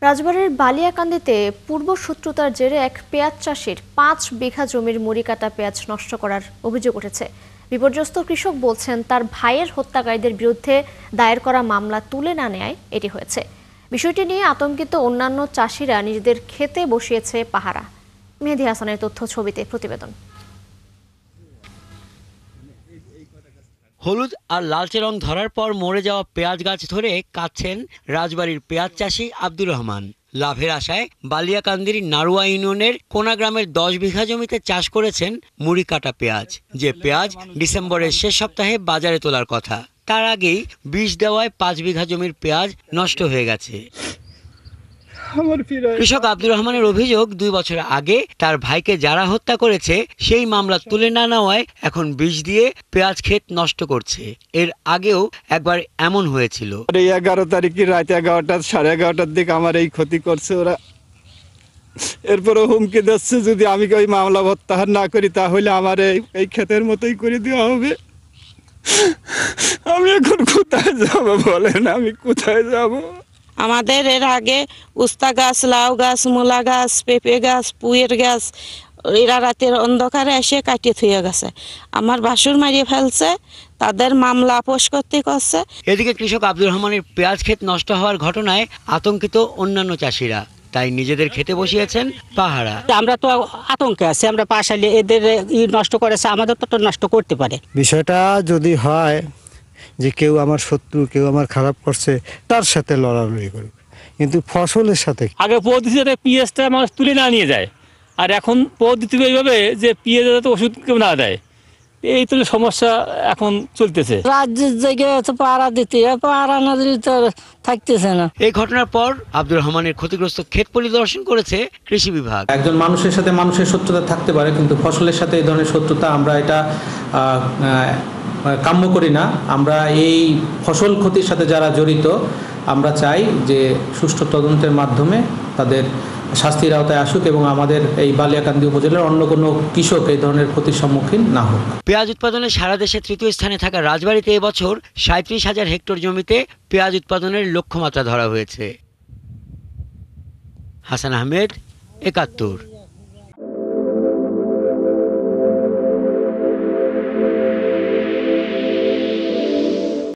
রাজবাড়ীর বালিয়াকান্দিতে পূর্বশত্রুতার জেরে এক পেঁয়াজ চাষির ৫ বিঘা জমির মুড়ি কাটা পেঁয়াজ নষ্ট করার অভিযোগ উঠেছে। বিপর্যস্ত কৃষক বলছেন তার ভাইয়ের হত্যাকারীদের বিরুদ্ধে দায়ের করা মামলা তুলে না নেয় এটি হয়েছে। বিষয়টি নিয়ে আতঙ্কিত অন্যান্য চাষিরা নিজেদের খেতে বসিয়েছে পাহারা। মেহেদী হাসানের তথ্য ছবিতে প্রতিবেদন। হলুদ আর লালচে রং ধরার পর মরে যাওয়া পেঁয়াজ গাছ ধরে কাটছেন রাজবাড়ীর পেঁয়াজ চাষি আব্দুর রহমান। লাভের আশায় বালিয়াকান্দির নারুয়া ইউনিয়নের কোনা গ্রামের ১০ বিঘা জমিতে চাষ করেছেন মুড়ি কাটা পেঁয়াজ, যে পেঁয়াজ ডিসেম্বরের শেষ সপ্তাহে বাজারে তোলার কথা। তার আগেই বিষ দেওয়ায় ৫ বিঘা জমির পেঁয়াজ নষ্ট হয়ে গেছে। কৃষক আব্দুর রহমানের অভিযোগ, ২ বছর আগে তার ভাইকে যারা হত্যা করেছে সেই মামলা তুলে না নেওয়ায় এখন বিষ দিয়ে পেঁয়াজ ক্ষেত নষ্ট করছে। এর আগেও একবার এমন হয়েছিল। ১১ তারিখে রাত ১১টা ১১:৩০ দিকে আমার এই ক্ষতি করছে ওরা। এরপরে হুমকি দিচ্ছে যদি আমি ওই মামলা প্রত্যাহার না করি তাহলে আমার এই ক্ষেতের মতোই করে দেওয়া হবে। আমি এখন কোথায় যাব বলেন, আমি কোথায় যাব? আমাদের এর আগে উস্তা গাছ, লাউ গাছ, মূলা গাছ, পেঁপে গাছ, পুঁয়ের গাছ এরা রাতের অন্ধকারে এসে কাটিয়ে থুয়ে গেছে। আমার বাসুর মারিয়ে ফেলছে, তাদের মামলা আপোষ করতে করছে। এদিকে কৃষক আব্দুর রহমানের পেঁয়াজ ক্ষেত নষ্ট হওয়ার ঘটনায় আতঙ্কিত অন্যান্য চাষিরা, তাই নিজেদের খেতে বসিয়েছেন পাহারা। আমরা তো আতঙ্কে আছি, আমরা পাশালি এদের নষ্ট করেছে, আমাদের তো নষ্ট করতে পারে। বিষয়টা যদি হয় যে কেউ আমার শত্রু, কেউ আমার খারাপ করছে, তার সাথে লড়ালড়ি করবে, কিন্তু ফসলের সাথে। আগে পদ্ধতিতে পেঁয়াজটা মানুষ তুলে না নিয়ে যায়, আর এখন পদ্ধতি এইভাবে যে পেঁয়াজ যাতে ওষুধ কেউ না দেয়, এই তো সমস্যা এখন চলতেছে। রাজ্যের জায়গায় পাহারা দিতে, পাহারা না দিলে তো থাকতেছে না। এই ঘটনার পর আব্দুর রহমানের ক্ষতিগ্রস্ত ক্ষেত পরিদর্শন করেছে কৃষি বিভাগ। একজন মানুষের সাথে মানুষের শত্রুতা থাকতে পারে, কিন্তু ফসলের সাথে এই ধরনের শত্রুতা আমরা এটা কাম্য করি না। আমরা এই ফসল ক্ষতির সাথে যারা জড়িত, আমরা চাই যে সুষ্ঠু তদন্তের মাধ্যমে তাদের শাস্তির আওতায় আসুক এবং আমাদের এই বালিয়াকান্দি উপজেলার অন্য কোনো কৃষক এই ধরনের ক্ষতির সম্মুখীন না হোক। পেঁয়াজ উৎপাদনে সারা দেশে তৃতীয় স্থানে থাকা রাজবাড়ীতে এবছর ৩৭,০০০ হেক্টর জমিতে পেঁয়াজ উৎপাদনের লক্ষ্যমাত্রা ধরা হয়েছে। হাসান আহমেদ, ৭১।